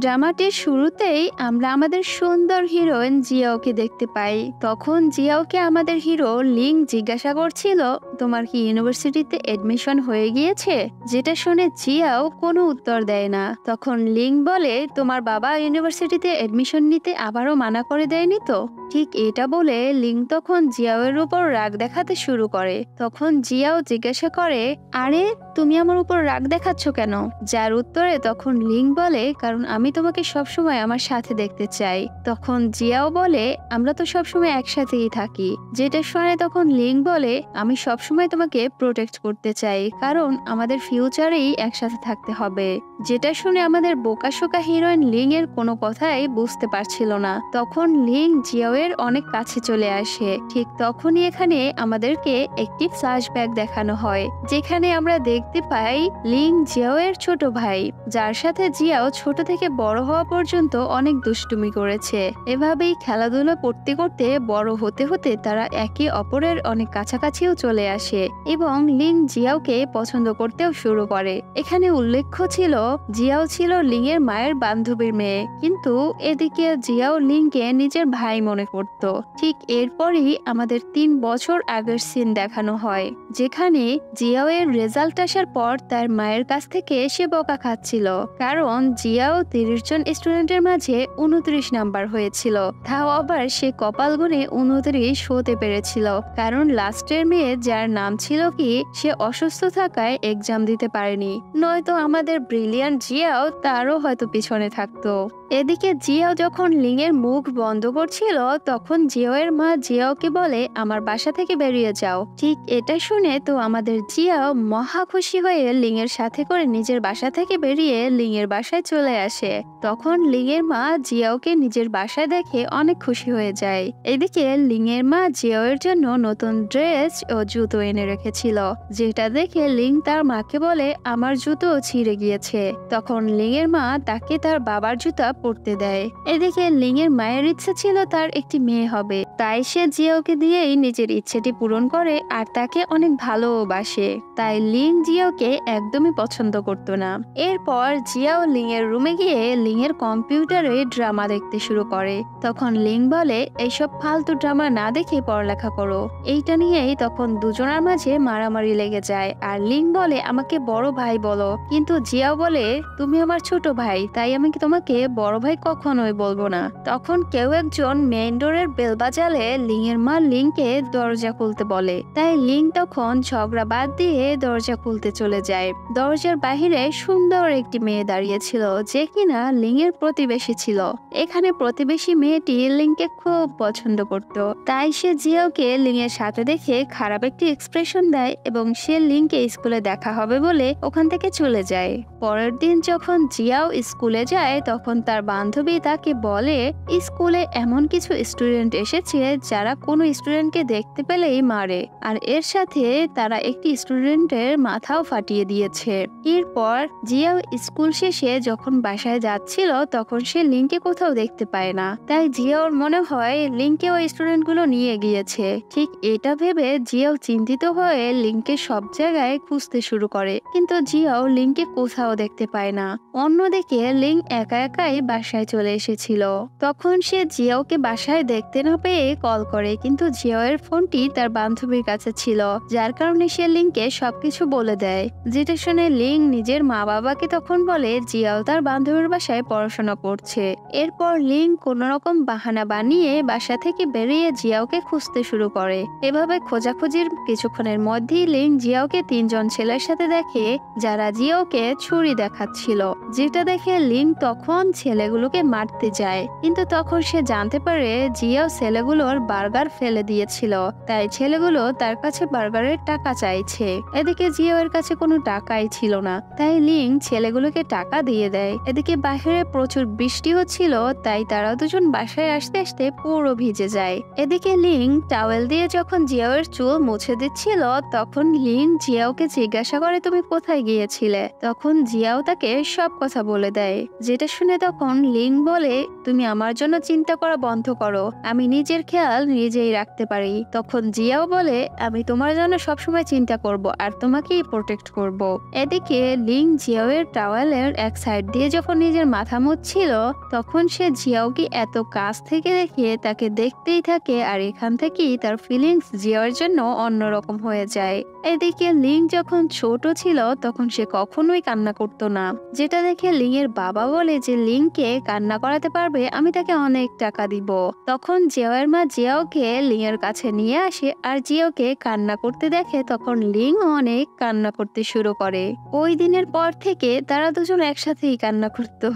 ড্রামাটির শুরুতেই আমরা আমাদের সুন্দর হিরোইন জিয়াওকে দেখতে পাই। তখন জিয়াওকে আমাদের হিরো লিং জিজ্ঞাসা করছিল, তোমার কি ইউনিভার্সিটিতে এডমিশন হয়ে গিয়েছে? যেটা শুনে জিয়াও কোনো উত্তর দেয় না। তখন লিং বলে, তোমার বাবা ইউনিভার্সিটিতে এডমিশন নিতে আবারও মানা করে দেয়নি তো? ঠিক এটা বলে লিং তখন জিয়াওয়ের উপর রাগ দেখাতে শুরু করে। তখন জিয়াও জিজ্ঞাসা করে, আরে তুমি আমার উপর রাগ দেখাচ্ছ কেন? যার উত্তরে তখন লিং বলে, কারণ আমি তোমাকে সবসময় আমার সাথে দেখতে চাই। তখন জিয়াও বলে, আমরা তো সবসময় একসাথেই থাকি। যেটা শুনে তখন লিং বলে, আমি সবসময় তোমাকে প্রোটেক্ট করতে চাই, কারণ আমাদের ফিউচারেই একসাথে থাকতে হবে। যেটা শুনে আমাদের বোকাশোকা হিরোইন লিং এর কোনো কথাই বুঝতে পারছিল না। তখন লিং জিয়াওয়ের অনেক কাছে চলে আসে। ঠিক তখনই এখানে আমাদেরকে একটি ফ্ল্যাশব্যাক দেখানো হয়, যেখানে আমরা দেখতে পাই লিং জিয়াওয়ের ছোট ভাই, যার সাথে জিয়াও ছোট থেকে বড় হওয়া পর্যন্ত অনেক দুষ্টুমি করেছে। এভাবেই খেলাধুলা করতে করতে বড় হতে হতে তারা একে অপরের অনেক কাছাকাছিও চলে আসে এবং লিং জিয়াওকে পছন্দ করতেও শুরু করে। এখানে উল্লেখ্য ছিল, জিয়াও ছিল লিং এর মায়ের বান্ধবীর মেয়ে, কিন্তু এদিকে জিয়াও লিংকে নিজের ভাই মনে করত। ঠিক এরপরই আমাদের 3 বছর আগের সিন দেখানো হয়, যেখানে জিয়াও এর রেজাল্ট আসার পর তার মায়ের কাছ থেকে সে বকা খাচ্ছিল, কারণ জিয়াও 30 জন স্টুডেন্টের মাঝে 29 নাম্বার হয়েছিল। তাও আবার সে কপাল গুনে 29 হতে পেরেছিল, কারণ লাস্টের মেয়ে যার নাম ছিল কি, সে অসুস্থ থাকায় এক্সাম দিতে পারেনি, নয়তো আমাদের ব্রিলিয়ান্ট জিয়াও তারও হয়তো পিছনে থাকতো। এদিকে জিয়াও যখন লিং এর মুখ বন্ধ করছিল, তখন জিয়াওয়ের মা জিয়াওকে বলে, আমার বাসা থেকে বেরিয়ে যাও। ঠিক এটা শুনে তো আমাদের জিয়াও মহা খুশি হয়ে লিং এর সাথে করে নিজের বাসা থেকে বেরিয়ে লিং এর বাসায় চলে আসে। তখন লিং এর মা জিয়াওকে নিজের বাসায় দেখে অনেক খুশি হয়ে যায়। এদিকে লিং এর মা জিয়াওয়ের জন্য নতুন ড্রেস ও জুতো এনে রেখেছিল, যেটা দেখে লিং তার মাকে বলে, আমার জুতো ছিঁড়ে গিয়েছে। তখন লিং এর মা তাকে তার বাবার জুতা পরতে দেয়। এদিকে লিং এর মায়ের ইচ্ছে ছিল তার একটি মেয়ে হবে, তাই সে জিয়াওকে দিয়েই নিজের ইচ্ছেটি পূরণ করে আর তাকে অনেক ভালোবাসে। তাই লিং জিয়াওকে একদমই পছন্দ করতো না। এরপর জিয়াও লিং এর রুমে গিয়ে লিং এর কম্পিউটারে ড্রামা দেখতে শুরু করে। তখন লিং বলে, এইসব ফালতু ড্রামা না দেখে পড়ালেখা করো। এইটা নিয়েই তখন দুজনের মাঝে মারামারি লেগে যায়, আর লিং বলে, আমাকে বড় ভাই বলো। কিন্তু জিয়াও বলে, তুমি আমার ছোট ভাই, তাই আমি তোমাকে বড় ভাই কখনোই বলবো না। তখন কেউ একজন মেইন ডোরের বেল বাজালে লিং এর মা লিংকে দরজা খুলতে বলে, তাই লিং তখন ঝগড়া বাদ দিয়ে দরজা খুলতে চলে যায়। দরজার বাহিরে সুন্দর একটি মেয়ে দাঁড়িয়েছিল, যে কিনা লিং এর প্রতিবেশী ছিল। এখানে প্রতিবেশী মেয়েটি লিংকে খুব পছন্দ করত, তাই সে জিয়াওকে লিং এর সাথে দেখে খারাপ একটি এক্সপ্রেশন দেয় এবং সে লিংকে স্কুলে দেখা হবে বলে ওখান থেকে চলে যায়। পরের দিন যখন জিয়াও স্কুলে যায়, তখন তার বান্ধবী তাকে বলে, স্কুলে এমন কিছু স্টুডেন্ট এসেছে যারা কোনো স্টুডেন্টকে দেখতে পেলেই মারে, আর এর সাথে তারা একটি স্টুডেন্টের মাথাও ফাটিয়ে দিয়েছে। এরপর জিয়াও স্কুল শেষে যখন বাসায় যাচ্ছিল, তখন সে লিংকে কোথাও দেখতে পায় না। তাই জিয়াওর মনে হয় লিংকে ওই স্টুডেন্টগুলো নিয়ে গিয়েছে। ঠিক এটা ভেবে জিয়াও চিন্তিত হয়ে লিংকে সব জায়গায় খুঁজতে শুরু করে, কিন্তু জিয়াও লিংকে কোথাও দেখতে পায় না। অন্যদিকে লিং একা একাই বাসায় চলে এসেছিল। তখন সে জিয়াওকে বাসায় দেখতে না পেয়ে কল করে, কিন্তু জিয়াওয়ের ফোনটি তার বান্ধবীর কাছে ছিল, যার কারণে সে লিংকে সবকিছু বলে দেয়। যেটা শুনে লিং নিজের মা বাবাকে তখন বলে জিয়াও তার বান্ধবীর বাসায় পড়াশোনা করছে। এরপর লিং কোন রকম বাহানা বানিয়ে বাসা থেকে বেরিয়ে জিয়াওকে খুঁজতে শুরু করে। এভাবে খোঁজাখুঁজির কিছুক্ষণের মধ্যেই লিং জিয়াওকে 3 জন ছেলের সাথে দেখে, যারা জিয়াওকে ছুরি দেখাচ্ছিল। যেটা দেখে লিং তখন ছেলেগুলোকে মারতে যায়, কিন্তু তখন সে জানতে পারে জিয়াও ছেলেগুলোর বার্গার ফেলে দিয়েছিল, তাই ছেলেগুলো তার কাছে বার্গারের টাকা চাইছে। এদিকে জিয়াওয়ের কাছে কোনো টাকাই ছিল না, তাই লিং ছেলেগুলোকে টাকা দিয়ে দেয়। এদিকে বাইরে প্রচুর বৃষ্টি হচ্ছিল, তাই তারা দুজন বাসায় আসতে আসতে পুরো ভিজে যায়। এদিকে লিং টাওয়েল দিয়ে যখন জিয়াওয়ের চুল মুছে দিচ্ছিল তখন লিং জিয়াওকে জিজ্ঞাসা করে তুমি কোথায় গিয়েছিলে। তখন জিয়াও তাকে সব কথা বলে দেয়, যেটা শুনে তখন লিং বলে তুমি আমার জন্য চিন্তা করা বন্ধ করো, আমি নিজের খেয়াল নিজেই রাখতে পারি। তখন জিয়াও বলে আমি তোমার জন্য সবসময় চিন্তা করব আর তোমাকেই প্রোটেক্ট করব। এদিকে লিং জিয়াওয়ের টাওয়ালের এক সাইড দিয়ে যখন নিজের মাথা মুছছিল তখন সে জিয়াওকে এত কাছ থেকে দেখে তাকে দেখতেই থাকে আর এখান থেকেই তার ফিলিংস জিয়াওর জন্য অন্যরকম হয়ে যায়। এদিকে লিং যখন ছোট ছিল তখন সে কখনোই কান্না করতো না, যেটা দেখে লিং এর বাবা বলে যে লিংকে কান্না করাতে পারবে আমি তাকে অনেক টাকা দিব। তখন জিয়াওয়ের মা জিয়াওকে লিং এর কাছে নিয়ে আসে আর জিয়াওকে কান্না করতে দেখে তখন লিং অনেক কান্না করতে শুরু করে। ওই দিনের পর থেকে তারা দুজন একসাথেই কান্না করতো,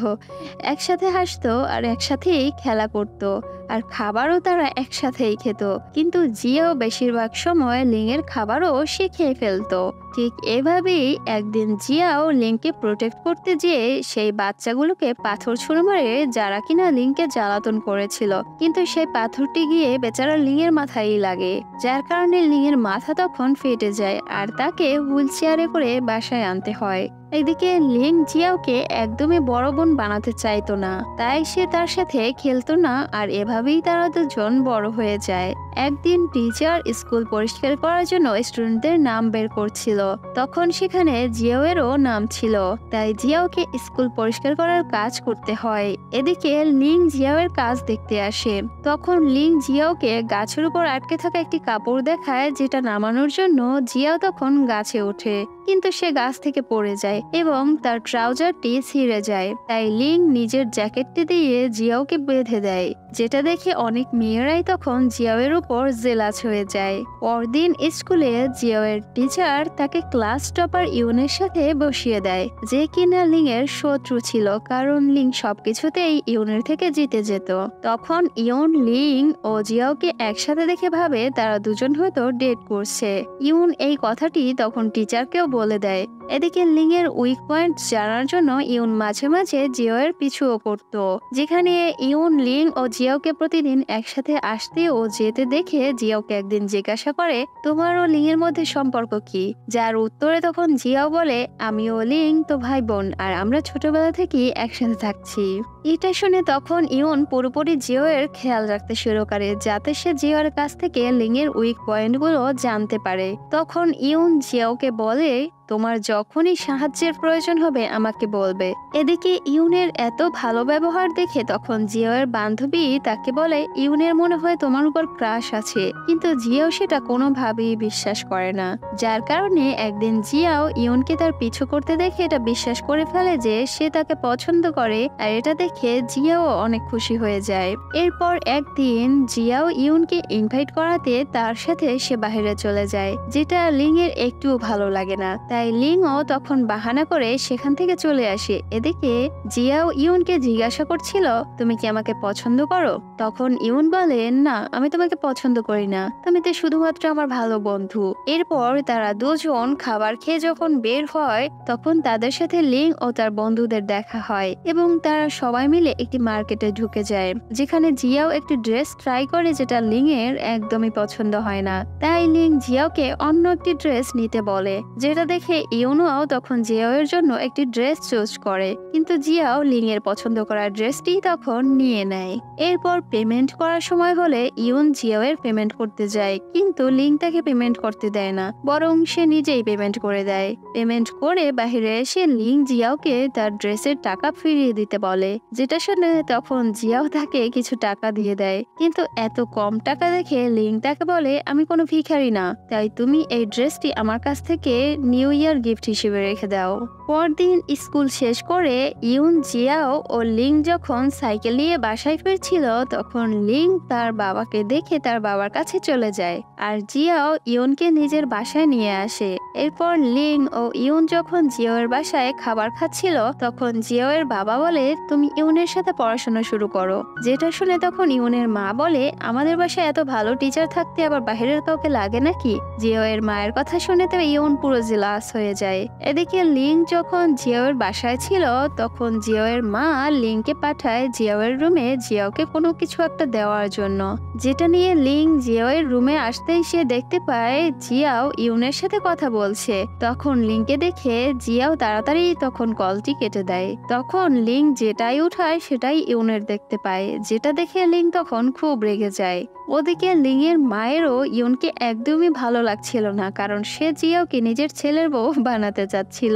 একসাথে হাসতো আর একসাথেই খেলা করতো আর খাবারও তারা একসাথেই খেত। কিন্তু জিয়াও বেশিরভাগ সময় লিং এর খাবারও সে খেয়ে ফেলতো। ঠিক এভাবেই একদিন জিয়াও লিংকে প্রোটেক্ট করতে যেয়ে সেই বাচ্চাগুলোকে পাথর ছুঁড়ে মারে যারা কিনা লিংকে জ্বালাতন করেছিল, কিন্তু সেই পাথরটি গিয়ে বেচারা লিং এর মাথায় লাগে, যার কারণে লিং এর মাথা তখন ফেটে যায় আর তাকে হুইল চেয়ারে করে বাসায় আনতে হয়। এদিকে লিং জিয়াওকে একদমই বড় বোন বানাতে চাইতো না, তাই সে তার সাথে খেলতো না আর এভাবেই তারা দুজন বড় হয়ে যায়। একদিন টিচার স্কুল পরিষ্কার করার জন্য স্টুডেন্টদের নাম বের করছিল, তখন সেখানে জিয়াওয়েরও নাম ছিল, তাই জিয়াওকে স্কুল পরিষ্কার করার কাজ করতে হয়। এদিকে লিং জিয়াওয়ের কাজ দেখতে আসে, তখন লিং জিয়াওকে গাছের উপর আটকে থাকা একটি কাপড় দেখায় যেটা নামানোর জন্য জিয়াও তখন গাছে ওঠে, কিন্তু সে গাছ থেকে পড়ে যায় এবং তার ট্রাউজারটি ছিঁড়ে যায়। তাই লিং নিজের জ্যাকেটটি দিয়ে জিয়াওকে বেঁধে দেয়, যেটা দেখে অনেক মেয়েরাই তখন জিয়াওয়ের উপর জেলাস হয়ে যায়। পরদিন স্কুলে জিয়াওয়ের টিচার তাকে ক্লাস টপার ইউনের সাথে বসিয়ে দেয়, যে কিনা লিং এর শত্রু ছিল, কারণ লিং সবকিছুতেই ইউনের থেকে জিতে যেত। তখন ইউন লিং ও জিয়াওকে একসাথে দেখে ভাবে তারা দুজন হয়তো ডেট করছে। ইউন এই কথাটি তখন টিচারকেও বলে দেয়। এদিকে লিং এর উইক পয়েন্ট জানার জন্য ইউন মাঝে মাঝে জিয়াওয়ের পিছুও করত, যেখানে ইউন লিং ও জিয়াওকে প্রতিদিন একসাথে আসতে ও যেতে দেখে জিয়াওকে একদিন জিজ্ঞাসা করে তোমার ও লিং এর মধ্যে সম্পর্ক কি, যার উত্তরে তখন জিয়াও বলে আমি ও লিং তো ভাই বোন আর আমরা ছোটবেলা থেকেই একসাথে থাকছি। এটা শুনে তখন ইউন পুরোপুরি জিয়াওয়ের খেয়াল রাখতে শুরু করে যাতে সে জিয়াওয়ের কাছ থেকে লিং এর উইক পয়েন্টগুলো জানতে পারে। তখন ইউন জিয়াওকে বলে তোমার যখনই সাহায্যের প্রয়োজন হবে আমাকে বলবে। এদিকে ইউনের এত ভালো ব্যবহার দেখে তখন জিয়াওয়ের বান্ধবী তাকে বলে ইউনের মনে হয় তোমার উপর ক্রাশ আছে, কিন্তু জিয়াও সেটা কোনোভাবেই বিশ্বাস করে না, যার কারণে একদিন জিয়াও ইউনকে তার পিছু করতে দেখে এটা বিশ্বাস করে ফেলে যে সে তাকে পছন্দ করে আর এটা দেখে জিয়াও অনেক খুশি হয়ে যায়। এরপর একদিন জিয়াও ইউনকে ইনভাইট করাতে তার সাথে সে বাইরে চলে যায়, যেটা লিং এর একটুও ভালো লাগে না, তাই লিংও তখন বাহানা করে সেখান থেকে চলে আসে। এদিকে জিয়াও ইউনকে জিজ্ঞাসা করছিল তুমি কি আমাকে পছন্দ করো। তখন ইউন বলে না আমি তোমাকে পছন্দ করি না, তুমি তো শুধুমাত্র আমার ভালো বন্ধু। এরপর তারা দুজন খাবার খেয়ে যখন বের হয় তখন তাদের সাথে লিং ও তার বন্ধুদের দেখা হয় এবং তারা সবাই মিলে একটি মার্কেটে ঢুকে যায়, যেখানে জিয়াও একটি ড্রেস ট্রাই করে যেটা লিং এর একদমই পছন্দ হয় না, তাই লিং জিয়াওকে অন্য একটি ড্রেস নিতে বলে, যেটা দেখে ইউনও তখন জিয়াওয়ের জন্য একটি ড্রেস চুজ করে, কিন্তু জিয়াও লিং এর পছন্দ করা ড্রেসটি তখন নিয়ে নেয়। এরপর পেমেন্ট করার সময় হলে ইউন জিয়াওয়ের পেমেন্ট করতে যায়, কিন্তু লিং তাকে পেমেন্ট করতে দেয় না, বরং সে নিজেই পেমেন্ট করে দেয়। পেমেন্ট করে বাহিরে এসে লিং জিয়াওকে তার ড্রেসের টাকা ফিরিয়ে দিতে বলে, যেটা শুনে তখন জিয়াও তাকে কিছু টাকা দিয়ে দেয়, কিন্তু এত কম টাকা দেখে লিং তাকে বলে আমি কোনো ভিখারি না, তাই তুমি এই ড্রেসটি আমার কাছ থেকে নিউ ইয়ার গিফট হিসেবে রেখে দাও। পরদিন স্কুল শেষ করে ইউন জিয়াও ও লিং যখন সাইকেল নিয়ে বাসায় ফিরছিল তখন লিং তার বাবাকে দেখে তার বাবার কাছে চলে যায় আর জিয়াও ইউনকে নিজের বাসায় নিয়ে আসে। এরপর লিং ও ইউন যখন জিয়াওয়ের বাসায় খাবার খাচ্ছিল তখন জিয়াওয়ের বাবা বলে তুমি ইউনের সাথে পড়াশোনা শুরু করো, যেটা শুনে তখন ইউনের মা বলে আমাদের বাসায় এত ভালো টিচার থাকতে আবার বাইরের কাউকে লাগে নাকি। জিয়াওয়ের মায়ের কথা শুনে তো ইউন পুরো জেলাস হয়ে যায়। এদিকে লিং যখন জিয়াওয়ের বাসায় ছিল তখন জিয়াওয়ের মা লিংকে পাঠায় জিয়াওয়ের রুমে জিয়াওকে কোনো কিছু একটা দেওয়ার জন্য, যেটা নিয়ে লিং জিয়াওয়ের রুমে আসতেই সে দেখতে পায় জিয়াও ইউনের সাথে কথা বলছে। তখন লিংকে দেখে জিয়াও তাড়াতাড়ি তখন কলটি কেটে দেয়। তখন লিং যেটাই উঠায় সেটাই ইউনের দেখতে পায়, যেটা দেখে লিং তখন খুব রেগে যায়। ওদিকে লিং এর মায়েরও ইউনকে একদমই ভালো লাগছিল না, কারণ সে জিয়াওকে নিজের ছেলের বউ বানাতে চাচ্ছিল।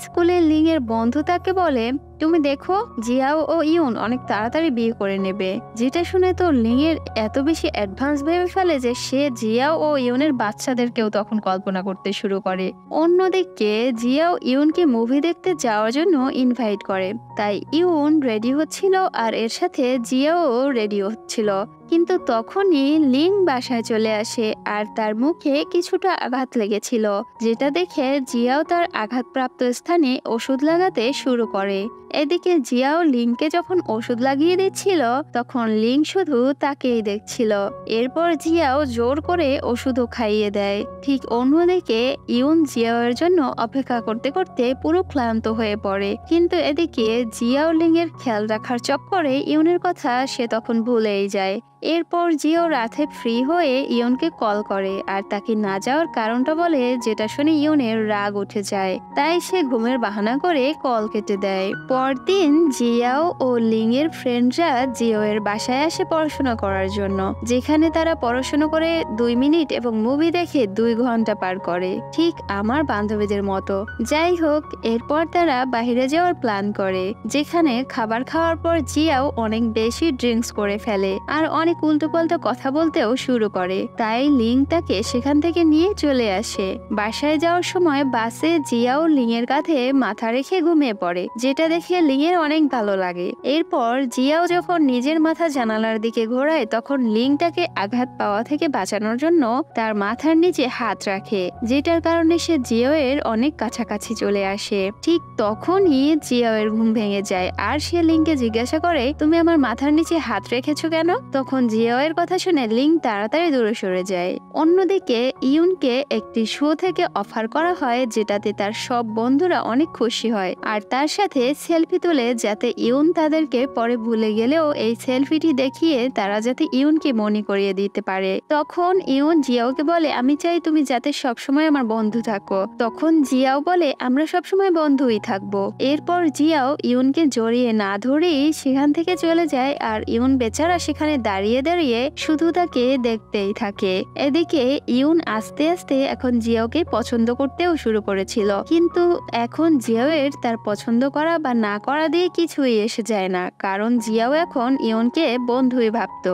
স্কুলে লিং এর বন্ধু তাকে বলে, তুমি দেখো জিয়াও ও ইউন অনেক তাড়াতাড়ি বিয়ে করে নেবে। যেটা শুনে তো লিং এর এত বেশি অ্যাডভান্স ভেবে ফেলে যে সে জিয়াও ও ইউনের বাচ্চাদেরকেও তখন কল্পনা করতে শুরু করে। অন্যদিকে জিয়াও ইউনকে মুভি দেখতে যাওয়ার জন্য ইনভাইট করে, তাই ইউন রেডি হচ্ছিল আর এর সাথে জিয়াও রেডি হচ্ছিল। কিন্তু তখনই লিং বাসায় চলে আসে আর তার মুখে কিছুটা আঘাত লেগেছিল, যেটা দেখে জিয়াও তার আঘাতপ্রাপ্ত স্থানে ওষুধ লাগাতে শুরু করে। এদিকে জিয়াও লিংকে যখন ওষুধ লাগিয়ে দিচ্ছিল তখন লিং শুধু তাকেই দেখছিল। এরপর জিয়াও জোর করে ওষুধও খাইয়ে দেয়। ঠিক অন্যদিকে ইউন জিয়াওয়ের জন্য অপেক্ষা করতে করতে পুরো ক্লান্ত হয়ে পড়ে, কিন্তু এদিকে জিয়াও লিং এর খেয়াল রাখার চক্করে ইউনের কথা সে তখন ভুলেই যায়। এরপর জিয়াও রাতে ফ্রি হয়ে ইয়নকে কল করে আর তাকে না যাওয়ার কারণটা বলে, যেটা শুনে ইয়নের রাগ উঠে যায়। তাই সে ঘুমের বাহানা করে কল কেটে দেয়। পরদিন জিয়াও ও লিং এর ফ্রেন্ডরা জিও এর বাসায় আসে পড়াশোনা করার জন্য, যেখানে তারা পড়াশোনা করে 2 মিনিট এবং মুভি দেখে 2 ঘন্টা পার করে, ঠিক আমার বান্ধবীদের মতো। যাই হোক, এরপর তারা বাইরে যাওয়ার প্ল্যান করে, যেখানে খাবার খাওয়ার পর জিয়াও অনেক বেশি ড্রিঙ্কস করে ফেলে আর অনেক উল্টোপাল্টা কথা বলতেও শুরু করে। তাই লিং তাকে সেখান থেকে নিয়ে চলে আসে। বাসায় যাওয়ার সময় বাসে জিয়াও লিং এর কাঁধে মাথা রেখে ঘুমিয়ে পড়ে, যেটা দেখে লিং এর অনেক ভালো লাগে। এরপর জিয়াও যখন নিজের মাথা জানালার দিকে ঘোরায় তখন লিং তাকে আঘাত পাওয়া থেকে বাঁচানোর জন্য তার মাথার নিচে হাত রাখে, যেটার কারণে সে জিয়াও এর অনেক কাছাকাছি চলে আসে। ঠিক তখনই জিয়াও এর ঘুম ভেঙে যায় আর সে লিংকে জিজ্ঞাসা করে, তুমি আমার মাথার নিচে হাত রেখেছো কেন? তখন জিয়াও এর কথা শুনে লিং তাড়াতাড়ি দূরে সরে যায়। অন্যদিকে ইউনকে একটি শো থেকে অফার করা হয়, যেটাতে তার সব বন্ধুরা অনেক খুশি হয় আর তার সাথে সেলফি তুলে, যাতে ইউন তাদেরকে পরে ভুলে গেলেও এই সেলফিটি দেখিয়ে তারা যাতে ইউনকে মনে করিয়ে দিতে পারে। তখন ইউন জিয়াওকে বলে, আমি চাই তুমি যাতে সবসময় আমার বন্ধু থাকো। তখন জিয়াও বলে, আমরা সবসময় বন্ধুই থাকবো। এরপর জিয়াও ইউনকে জড়িয়ে না ধরেই সেখান থেকে চলে যায় আর ইউন বেচারা সেখানে দাঁড়িয়ে দাঁড়িয়ে শুধু তাকে দেখতেই থাকে। এদিকে ইউন আস্তে আস্তে এখন জিয়াওকে পছন্দ করতেও শুরু করেছিল, কিন্তু এখন জিয়াওয়ের তার পছন্দ করা বা না করা দিয়ে কিছুই এসে যায় না, কারণ জিয়াও এখন ইউনকে বন্ধুই ভাবত।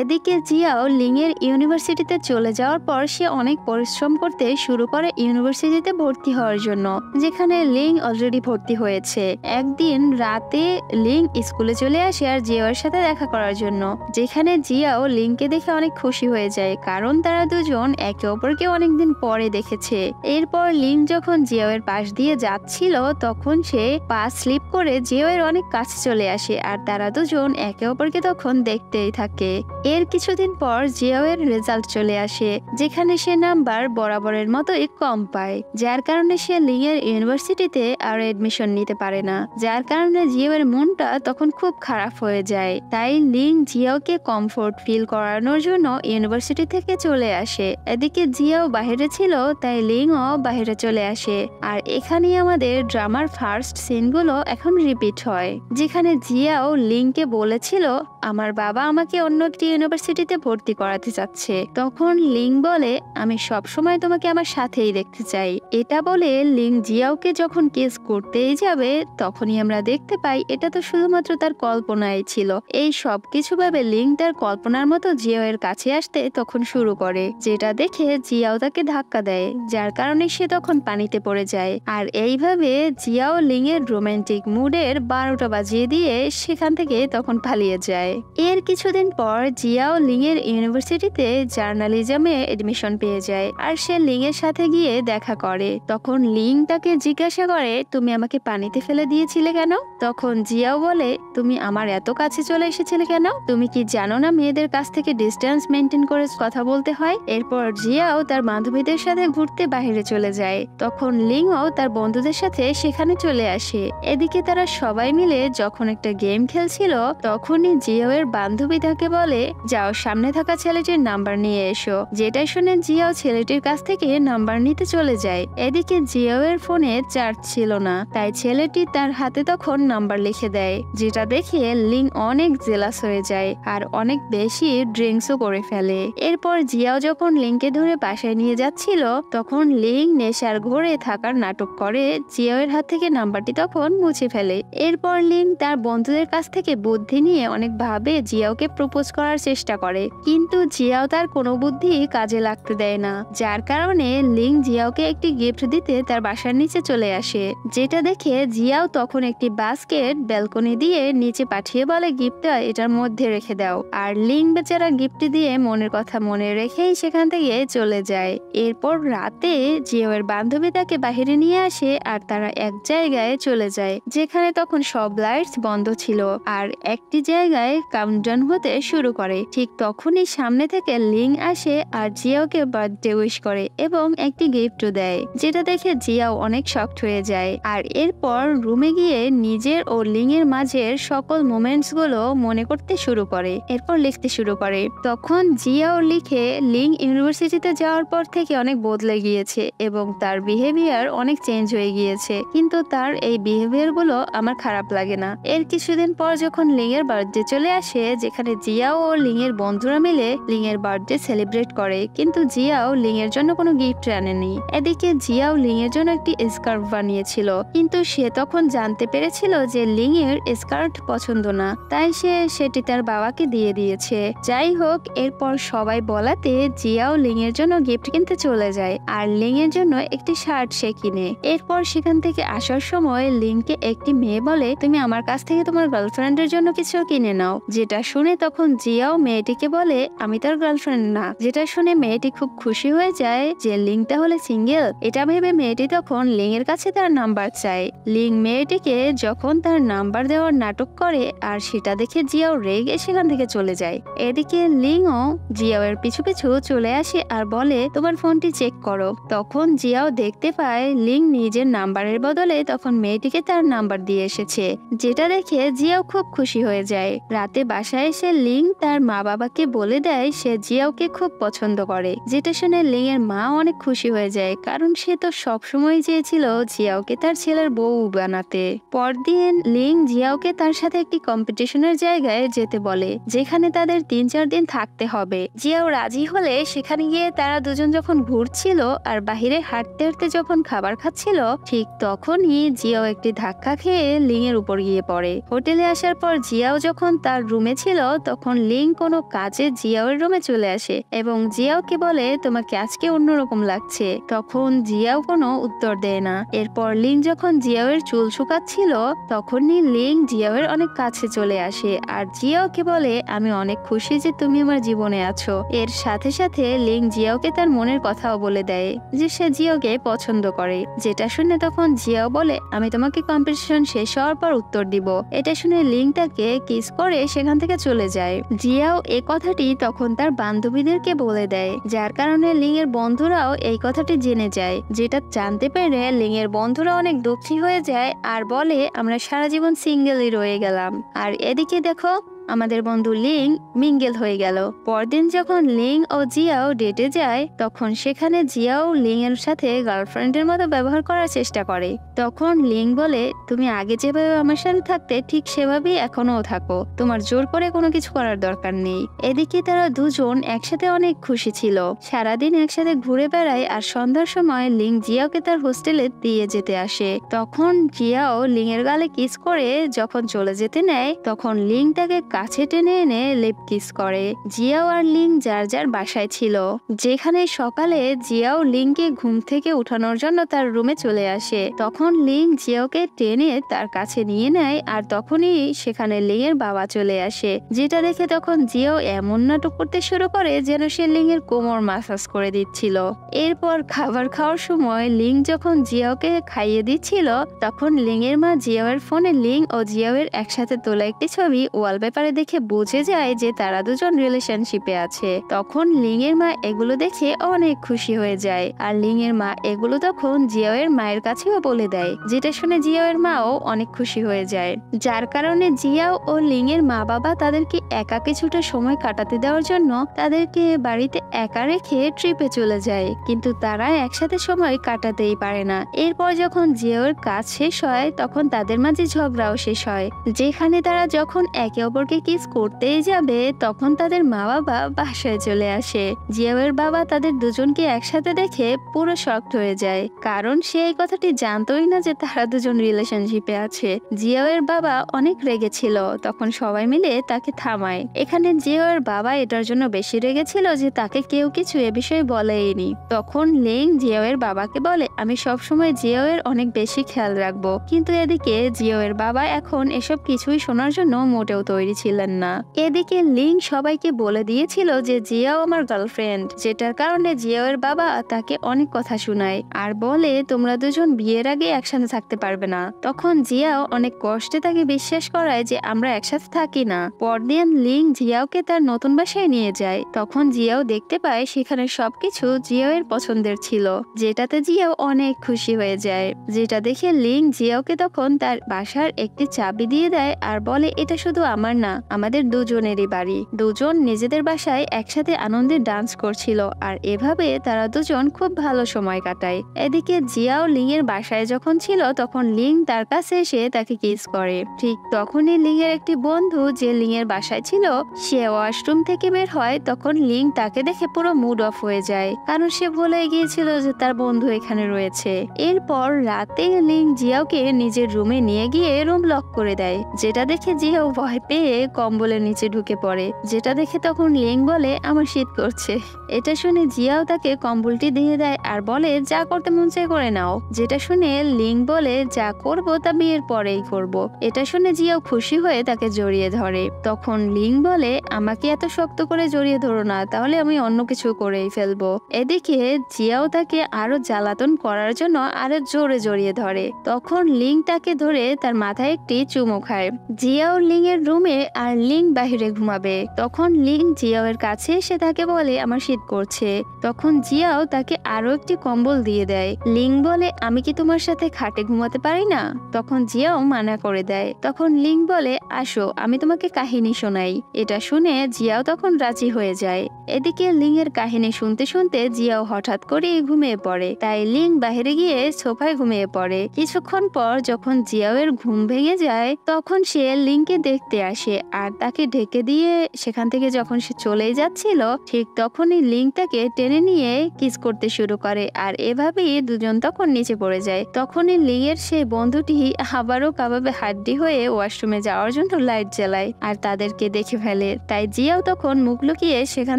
এদিকে জিয়াও লিং এর ইউনিভার্সিটিতে চলে যাওয়ার পর সে অনেক পরিশ্রম করতে শুরু করে ইউনিভার্সিটিতে ভর্তি হওয়ার জন্য, যেখানে লিং অলরেডি ভর্তি হয়েছে। একদিন রাতে লিং স্কুলে চলে আসে আর জিয়াওর সাথে দেখা করার জন্য, যেখানে জিয়াও লিংকে দেখে অনেক খুশি হয়ে যায়, কারণ তারা দুজন একে অপরকে অনেকদিন পরে দেখেছে। এরপর লিং যখন জিয়াওয়ের পাশ দিয়ে যাচ্ছিল তখন সে পা স্লিপ করে জিয়াওয়ের অনেক কাছে চলে আসে আর তারা দুজন একে অপরকে তখন দেখতেই থাকে। এর কিছুদিন পর জিয়াওয়ের রেজাল্ট চলে আসে, যেখানে সে নাম্বার বরাবরের মতোই কম পায়, যার কারণে সে লিং এর ইউনিভার্সিটিতে আর এডমিশন নিতে পারে না, যার কারণে জিয়াওয়ের মনটা তখন খুব খারাপ হয়ে যায়। তাই লিং জিয়াওকে কমফোর্ট ফিল করানোর জন্য ইউনিভার্সিটি থেকে চলে আসে। এদিকে জিয়াও বাহিরে ছিল, তাই লিংও বাহিরে চলে আসে। আর এখানেই আমাদের ড্রামার ফার্স্ট সিনগুলো এখন রিপিট হয়, যেখানে জিয়াও লিংকে বলেছিল, আমার বাবা আমাকে অন্য একটি ইউনিভার্সিটিতে ভর্তি করাতে চাচ্ছে। তখন লিং বলে, আমি সবসময় তোমাকে আমার সাথেই দেখতে চাই। এটা বলে লিং জিয়াওকে যখন কিস করতেই যাবে তখনই আমরা দেখতে পাই এটা তো শুধুমাত্র তার কল্পনাই ছিল। এই সব কিছু ভাবে লিং তার কল্পনার মতো জিয়াও এর কাছে আসতে তখন শুরু করে, যেটা দেখে জিয়াও তাকে ধাক্কা দেয়, যার কারণে সে তখন পানিতে পড়ে যায়। আর এইভাবে জিয়াও লিং এর রোমান্টিক মুডের 12টা বাজিয়ে দিয়ে সেখান থেকে তখন পালিয়ে যায়। এর কিছুদিন পর জিয়াও লিং এর ইউনিভার্সিটিতে জার্নালিজমে এডমিশন পেয়ে যায় আর সে লিং এর সাথে গিয়ে দেখা করে। তখন লিং তাকে জিজ্ঞাসা করে, তুমি আমাকে পানিতে ফেলে দিয়েছিলে কেন? তখন জিয়াও বলে, তুমি আমার এত কাছে চলে এসেছিলে কেন? তুমি কি জানো না না মেয়েদের কাছ থেকে ডিস্টেন্স মেনটেন করে কথা বলতে হয়। এরপর জিয়াও তার বান্ধবীদের সাথে ঘুরতে বাইরে চলে যায়। তখন লিংও তার বন্ধুদের সাথে সেখানে চলে আসে। এদিকে তারা সবাই মিলে যখন একটা গেম খেলছিল, তখনই জিয়াও এর বান্ধবী তাকে বলে, যাও সামনে থাকা ছেলেটির নাম্বার নিয়ে এসো। যেটা শুনে জিয়াও ছেলেটির কাছ থেকে নাম্বার নিতে চলে যায়। এদিকে জিয়াও এর ফোনে চার্জ ছিল না, তাই ছেলেটি তার হাতে তখন নাম্বার লিখে দেয়। যেটা দেখে লিং অনেক জেলাস হয়ে যায় আর অনেক বেশি ড্রিঙ্কসও করে ফেলে। এরপর জিয়াও যখন লিংকে ধরে বাসায় নিয়ে যাচ্ছিল, তখন লিং নেশার ঘোরে থাকার নাটক করে জিয়াও এর হাত থেকে নাম্বারটি তখন মুছে ফেলে। এরপর লিং তার বন্ধুদের কাছ থেকে বুদ্ধি নিয়ে অনেকভাবে জিয়াওকে প্রপোজ করার চেষ্টা করে, কিন্তু জিয়াও তার কোনো বুদ্ধি কাজে লাগতে দেয় না। যার কারণে লিং জিয়াওকে একটি গিফট দিতে তার বাসার নিচে চলে আসে। যেটা দেখে জিয়াও তখন একটি বাস্কেট ব্যালকনি দিয়ে নিচে পাঠিয়ে বলে, গিফটটা এটার মধ্যে রেখে দাও। আর লিং বেচারা গিফট দিয়ে মনের কথা মনে রেখেই সেখান থেকে চলে যায়। এরপর রাতে জিয়াও এর বান্ধবী তাকে বাহিরে নিয়ে আসে আর তারা এক জায়গায় চলে যায় যেখানে তখন সব লাইটস বন্ধ ছিল আর একটি জায়গায় কাউন্টডাউন হতে শুরু করে। ঠিক তখনই সামনে থেকে লিং আসে আর জিয়াওকে বার্থডে উইশ করে এবং একটি গিফটও দেয়। যেটা দেখে জিয়াও অনেক শকড হয়ে যায় আর এরপর রুমে গিয়ে নিজের ও লিং এর মাঝের সকল মোমেন্টস গুলো মনে করতে শুরু করে। এরপর লিখতে শুরু করে। তখন জিয়াও লিখে, লিং ইউনিভার্সিটিতে যাওয়ার পর থেকে অনেক বদলে গিয়েছে এবং তার বিহেভিয়ার অনেক চেঞ্জ হয়ে গিয়েছে, কিন্তু তার এই বিহেভিয়ার গুলো আমার খারাপ লাগে না। এর কিছুদিন পর যখন লিং এর বার্থডে চলে আসে, যেখানে জিয়াও ও লিং এর বন্ধুরা মিলে লিং এর বার্থডে সেলিব্রেট করে, কিন্তু জিয়াও লিং এর জন্য কোনো গিফট আনেনি। এদিকে জিয়াও লিং এর জন্য একটি স্কার্ফ বানিয়েছিল, কিন্তু সে তখন জানতে পেরেছিল যে লিং এর স্কার্ট পছন্দ না, তাই সে সেটি তার বাবাকে দিয়ে দিয়েছে। যাই হোক, এরপর সবাই বলাতে জিয়াও লিং এর জন্য গিফট কিনতে চলে যায় আর লিং এর জন্য একটি শার্ট সে কিনে। এরপর সেখান থেকে আসার সময় লিংকে একটি মেয়ে বলে, তুমি আমার কাছ থেকে তোমার গার্লফ্রেন্ডের জন্য কিছু কিনে নাও। যেটা শুনে তখন জিয়াও মেয়েটিকে বলে, আমি তার গার্লফ্রেন্ড না। যেটা শুনে মেয়েটি খুব খুশি হয়ে যায় যে লিং তাহলে সিঙ্গেল। এটা ভেবে মেয়েটি তখন লিং এর কাছে তার নাম্বার চায়। লিং মেয়েটিকে যখন তার নাম্বার দেওয়ার নাটক করে আর সেটা দেখে জিয়াও রেগে সেখান থেকে চলে যায়। এদিকে লিংও জিয়াও এর পিছু পিছু চলে আসে আর বলে, তোমার ফোনটি চেক করো। তখন জিয়াও দেখতে পায় লিং নিজের নাম্বারের বদলে তখন মেয়েটিকে তার নাম্বার দিয়ে এসেছে। যেটা দেখে জিয়াও খুব খুশি হয়ে যায়। রাতে বাসায় এসে লিং তার মা বাবাকে বলে দেয় সে জিয়াওকে খুব পছন্দ করে। যেটা শুনে লিং এর মা অনেক খুশি হয়ে যায়, কারণ সে তো সবসময় চেয়েছিল জিয়াওকে তার ছেলের বউ বানাতে। পরদিন লিং জিয়াওকে তার সাথে একটি কম্পিটিশনের জায়গায় যেতে বলে, যেখানে তাদের 3-4 দিন থাকতে হবে। জিয়াও রাজি হলে সেখানে গিয়ে তারা দুজন যখন ঘুরছিল আর বাহিরে হাঁটতে হাঁটতে যখন খাবার খাচ্ছিল, ঠিক তখনই জিয়াও একটি ধাক্কা খেয়ে লিং এর উপর গিয়ে পড়ে। হোটেলে আসার পর জিয়াও যখন তার রুমে ছিল, তখন লিং কোনো কাজে জিয়াও এর রুমে চলে আসে এবং জিয়াওকে বলে, তোমাকে আজকে অন্যরকম লাগছে। তখন জিয়াও কোনো উত্তর দেয় না। এরপর লিং যখন জিয়াও এর চুল শুকাচ্ছিল, তখনই লিং জিয়াও এর অনেক কাছে চলে আসে আর জিয়াওকে বলে, আমি অনেক খুশি যে তুমি আমার জীবনে আছো। এর সাথে সাথে লিং জিয়াওকে তার মনের কথাও বলে দেয় যে সে জিয়াওকে পছন্দ করে। যেটা শুনে তখন জিয়াও বলে, আমি তোমাকে কম্পিটিশন শেষ হওয়ার পর উত্তর দিব। এটা শুনে লিং তাকে কিস করে সেখান থেকে চলে যায়। জিয়াও এই কথাটি তখন তার বান্ধবীদেরকে বলে দেয়, যার কারণে লিং এর বন্ধুরাও এই কথাটি জেনে যায়। যেটা জানতে পেরে লিং এর বন্ধুরা অনেক দুঃখী হয়ে যায় আর বলে, আমরা সারা জীবন সিঙ্গেলই রয়ে গেলাম। আর এদিকে দেখো, আমাদের বন্ধু লিং মিঙ্গেল হয়ে গেল। পরদিন যখন লিং ও জিয়াও ডেটে যায়, তখন সেখানে জিয়াও লিং এর সাথে গার্লফ্রেন্ডের মতো ব্যবহার করার চেষ্টা করে। তখন লিং বলে, তুমি আগে যেভাবে আমার সাথে থাকতে ঠিক সেভাবেই এখনো থাকো, তোমার জোর করে কোনো কিছু করার দরকার নেই। এদিকে তারা দুজন একসাথে অনেক খুশি ছিল, সারাদিন একসাথে ঘুরে বেড়ায় আর সন্ধ্যার সময় লিং জিয়াওকে তার হোস্টেলে দিয়ে যেতে আসে। তখন জিয়াও লিং এর গালে কিস করে যখন চলে যেতে নেয়, তখন লিং তাকে কাছে টেনে এনে লিপ কিস করে। জিয়াও আর লিং যার যার বাসায় ছিল, যেখানে সকালে জিয়াও লিংকে ঘুম থেকে উঠানোর জন্য তার রুমে চলে আসে। তখন লিং জিয়াওকে টেনে তার কাছে নিয়ে নেয় আর তখনই সেখানে লিং এর বাবা চলে আসে। যেটা দেখে তখন জিয়াও এমন নাটক করতে শুরু করে যেন সে লিং এর কোমর মাসাজ করে দিচ্ছিল। এরপর খাবার খাওয়ার সময় লিং যখন জিয়াওকে খাইয়ে দিচ্ছিল, তখন লিং এর মা জিয়াও এর ফোনে লিং ও জিয়াও এর একসাথে তোলা একটি ছবি ওয়ালপেপারে করে দেখে বুঝে যায় যে তারা দুজন রিলেশনশিপে আছে। তখন লিং এর মা এগুলো দেখে অনেক খুশি হয়ে যায়, আর লিং এর মা এগুলো তখন জিয়াও এর মায়ের কাছেও বলে দেয়, যেটা শুনে জিয়াও এর মাও অনেক খুশি হয়ে যায়। যার কারণে জিয়াও ও লিং এর মা বাবা তাদেরকে একা কিছুটা সময় কাটাতে দেওয়ার জন্য তাদেরকে বাড়িতে একা রেখে ট্রিপে চলে যায়, কিন্তু তারা একসাথে সময় কাটাতেই পারে না। এরপর যখন জিয়াওর কাজ শেষ হয় তখন তাদের মাঝে ঝগড়াও শেষ হয়, যেখানে তারা যখন একে অপরকে কিস করতেই যাবে তখন তাদের মা বাবা বাসায় চলে আসে। জিয়াওয়ের বাবা তাদের দুজনকে একসাথে দেখে পুরো শকড হয়ে যায়, কারণ সে এই কথাটি জানতোই না যে তারা দুজন রিলেশনশিপে আছে। জিয়াওয়ের বাবা অনেক রেগেছিল, তখন সবাই মিলে তাকে থামায়। এখানে জিয়াওয়ের বাবা এটার জন্য বেশি রেগেছিল যে তাকে কেউ কিছু এ বিষয়ে বলেইনি। তখন লিং জিয়াওয়ের বাবাকে বলে, আমি সবসময় জিয়াওয়ের অনেক বেশি খেয়াল রাখবো, কিন্তু এদিকে জিয়াওয়ের বাবা এখন এসব কিছুই শোনার জন্য মোটেও তৈরি ছিলেন না। এদিকে লিং সবাইকে বলে দিয়েছিল যে জিয়াও আমার গার্লফ্রেন্ড, যেটার কারণে জিয়াওয়ের বাবা তাকে অনেক কথা শোনায় আর বলে তোমরা দুজন বিয়ের আগে একসাথে থাকতে পারবে না। তখন জিয়াও অনেক কষ্টে তাকে বিশ্বাস করায় যে আমরা একসাথে থাকি না। পরদিন লিং জিয়াওকে তার নতুন বাসায় নিয়ে যায়। তখন জিয়াও দেখতে পায় সেখানে সবকিছু জিয়াওয়ের পছন্দের ছিল, যেটাতে জিয়াও অনেক খুশি হয়ে যায়। যেটা দেখে লিং জিয়াওকে তখন তার বাসার একটি চাবি দিয়ে দেয় আর বলে এটা শুধু আমার না, আমাদের দুজনেরই বাড়ি। দুজন নিজেদের বাসায় একসাথে আনন্দে ডান্স করছিল, আর এভাবে তারা দুজন খুব ভালো সময় কাটায়। এদিকে জিয়াও লিং এর বাসায় যখন ছিল তখন লিং তার কাছে এসে তাকে কিস করে। ঠিক তখনই লিং এর একটি বন্ধু যে লিং এর বাসায় ছিল সে ওয়াশরুম থেকে বের হয়। তখন লিং তাকে দেখে পুরো মুড অফ হয়ে যায়, কারণ সে ভুলে গিয়েছিল যে তার বন্ধু এখানে রয়েছে। এরপর রাতে লিং জিয়াওকে নিজের রুমে নিয়ে গিয়ে রুম লক করে দেয়, যেটা দেখে জিয়াও ভয় পেয়ে কম্বলের নিচে ঢুকে পড়ে। যেটা দেখে তখন লিং বলে আমার শীত করছে। এটা শুনে জিয়াও তাকে কম্বলটি দিয়ে দেয় আর বলে যা করতে মন চায় করে নাও। যেটা শুনে লিং বলে যা করব তা বিয়ের পরেই করব। এটা শুনে জিয়াও খুশি হয়ে তাকে জড়িয়ে ধরে। তখন লিং বলে আমাকে এত শক্ত করে জড়িয়ে ধরো না, তাহলে আমি অন্য কিছু করেই ফেলবো। এদিকে জিয়াও তাকে আরো জ্বালাতন করার জন্য আরো জোরে জড়িয়ে ধরে। তখন লিং তাকে ধরে তার মাথায় একটি চুমু খায়। জিয়াও লিং এর রুমে আর লিং বাহিরে ঘুমাবে। তখন লিং জিয়াও এর কাছে এসে তাকে বলে আমার শীত করছে। তখন জিয়াও তাকে আরো একটি কম্বল দিয়ে দেয়। লিং বলে আমি কি তোমার সাথে খাটে ঘুমাতে পারি না? তখন জিয়াও মানা করে দেয়। তখন লিং বলে আসো আমি তোমাকে কাহিনী শোনাই। এটা শুনে জিয়াও তখন রাজি হয়ে যায়। এদিকে লিং এর কাহিনী শুনতে শুনতে জিয়াও হঠাৎ করে ঘুমিয়ে পড়ে, তাই লিং বাহিরে গিয়ে সোফায় ঘুমিয়ে পড়ে। কিছুক্ষণ পর যখন জিয়াও এর ঘুম ভেঙে যায় তখন সে লিংকে দেখতে আসে আর তাকে ঢেকে দিয়ে সেখান থেকে যখন সে চলে যাচ্ছিল ঠিক তখনই লিং তাকে টেনে নিয়ে কিস করতে শুরু করে, আর এভাবেই দুজন তখন নিচে পড়ে যায়। তখনই লিং এর সেই বন্ধুটি আবারও কাবাবে হাড্ডি হয়ে ওয়াশরুমে যাওয়ার জন্য লাইট জ্বালায় আর তাদেরকে দেখে ফেলে। তাই জিয়াও তখন মুখ লুকিয়ে সেখান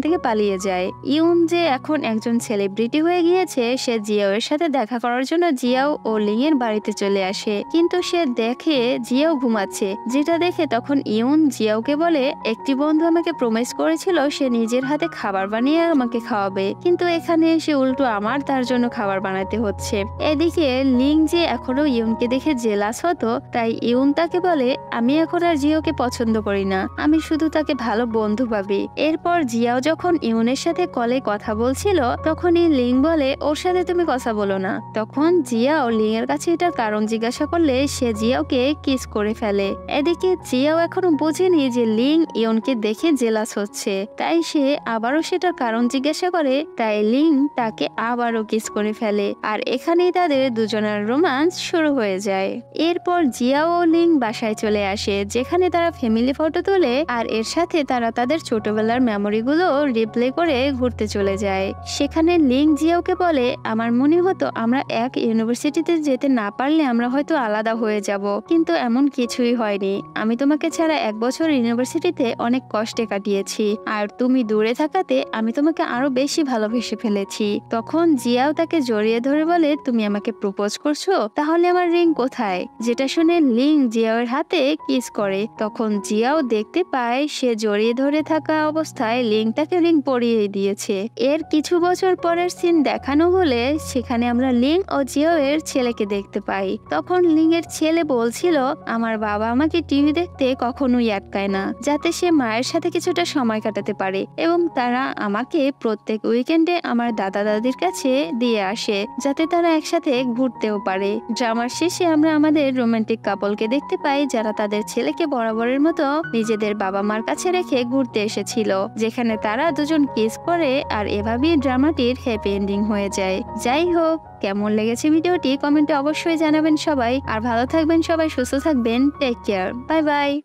থেকে পালিয়ে যায়। ইউন যে এখন একজন সেলিব্রিটি হয়ে গিয়েছে সে জিয়াও এর সাথে দেখা করার জন্য জিয়াও ও লিং এর বাড়িতে চলে আসে, কিন্তু সে দেখে জিয়াও ঘুমাচ্ছে। যেটা দেখে তখন ইউন জিয়াওকে বলে একটি বন্ধু আমাকে প্রমিস করেছিল সে নিজের হাতে খাবার বানিয়ে আমাকে খাওয়াবে, কিন্তু এখানে এসে উল্টো আমার তার জন্য খাবার বানাতে হচ্ছে। এদিকে লিং যে এখনো ইউনকে দেখে জেলাস হতো, তাই ইউন তাকে বলে আমি এখন আর জিয়াওকে পছন্দ করি না, আমি শুধু তাকে ভালো বন্ধু ভাবি। এরপর জিয়াও যখন ইউনের সাথে কলে কথা বলছিল তখনই লিং বলে ওর সাথে তুমি কথা বলো না। তখন জিয়াও লিং এর কাছে এটার কারণ জিজ্ঞাসা করলে সে জিয়াওকে কিস করে ফেলে। এদিকে জিয়াও এখনো বোঝেনি যে লিং ইউনকে দেখে জেলাস হচ্ছে, তাই সে আবারও সেটার কারণ জিজ্ঞাসা করে, তাই লিং তাকে আবারও কিস করে ফেলে। আর এখানেই তাদের দুজনের রোমান্স শুরু হয়ে যায়। এরপর জিয়াও ও লিং বাসায় চলে আসে, যেখানে তারা ফ্যামিলি ফটো তোলে আর এর সাথে তারা তাদের ছোটবেলার মেমোরিগুলো রিপ্লে করে ঘুরতে চলে যায়। সেখানে লিং জিয়াওকে বলে আমার মনে হতো আমরা এক ইউনিভার্সিটিতে যেতে না পারলে আমরা হয়তো আলাদা হয়ে যাব, কিন্তু এমন কিছুই হয়নি। আমি তোমাকে ছাড়া 1 বছর ইউনিভার্সিটিতে অনেক কষ্টে কাটিয়েছি, আর তুমি দূরে থাকাতে আমি তোমাকে আরো বেশি ভালোবেসে ফেলেছি। তখন জিয়াও তাকে জড়িয়ে ধরে বলে তুমি আমাকে প্রপোজ করছো, তাহলে আমার রিং কোথায়? যেটা শুনে লিং জিয়াওর হাতে কিস করে। তখন জিয়াও দেখতে পায় সে জড়িয়ে ধরে থাকা অবস্থায় লিং তাকে রিং পরিয়ে দিয়েছে। এর কিছু বছর পরের সিন দেখানো হলে সেখানে আমরা লিং ও জিয়াও এর ছেলেকে দেখতে পাই। তখন লিং এর ছেলে বলছিল আমার বাবা আমাকে টিভি দেখতে কখনোই আটকায় না, যাতে সে মায়ের সাথে কিছুটা সময় কাটাতে পারে, এবং তারা আমাকে প্রত্যেক উইকেন্ডে আমার দাদা দাদির কাছে দিয়ে আসে, যাতে তারা একসাথে ঘুরতেও পারে। ড্রামার শেষে আমরা আমাদের রোমান্টিক কাপলকে দেখতে পাই, যারা তাদের ছেলেকে বরাবরের মতো নিজেদের বাবা মার কাছে রেখে ঘুরতে এসেছিল, যেখানে তারা দুজন কিস করে, আর এভাবেই ড্রামাটির হ্যাপি এন্ডিং হয়ে যায়। যাই হোক, কেমন লেগেছে ভিডিওটি কমেন্টে অবশ্যই জানাবেন সবাই। আর ভালো থাকবেন সবাই, সুস্থ থাকবেন, টেক কেয়ার, বাই বাই।